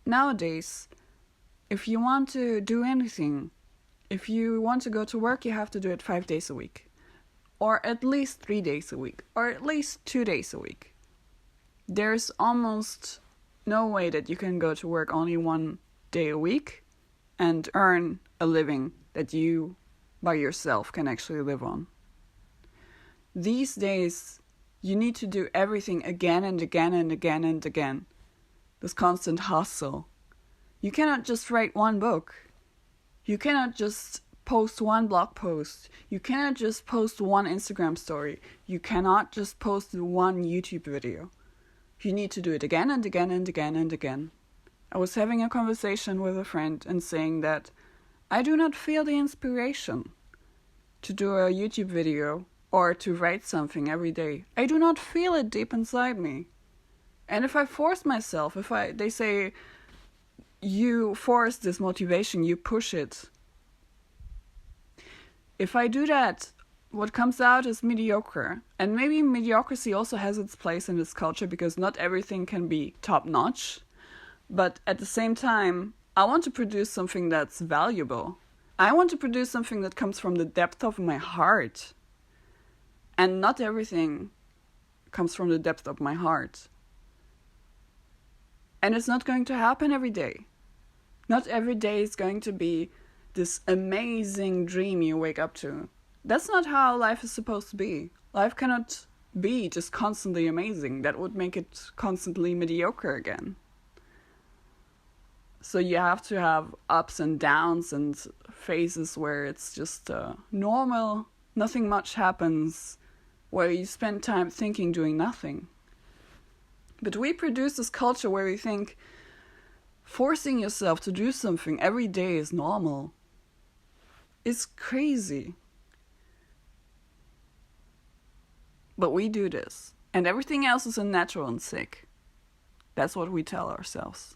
Nowadays, if you want to do anything, if you want to go to work, you have to do it 5 days a week. Or at least 3 days a week. Or at least 2 days a week. There's almost no way that you can go to work only 1 day a week and earn a living that you by yourself can actually live on. These days, you need to do everything again and again and again and again. This constant hustle. You cannot just write one book. You cannot just post one blog post. You cannot just post one Instagram story. You cannot just post one YouTube video. You need to do it again and again and again and again. I was having a conversation with a friend and saying that I do not feel the inspiration to do a YouTube video or to write something every day. I do not feel it deep inside me. And if I force myself, they say, you force this motivation, you push it. If I do that, what comes out is mediocre. And maybe mediocrity also has its place in this culture because not everything can be top-notch. But at the same time, I want to produce something that's valuable. I want to produce something that comes from the depth of my heart. And not everything comes from the depth of my heart. And it's not going to happen every day. Not every day is going to be this amazing dream you wake up to. That's not how life is supposed to be. Life cannot be just constantly amazing. That would make it constantly mediocre again. So you have to have ups and downs and phases where it's just normal, nothing much happens, where you spend time thinking, doing nothing. But we produce this culture where we think forcing yourself to do something every day is normal. It's crazy. But we do this. And everything else is unnatural and sick. That's what we tell ourselves.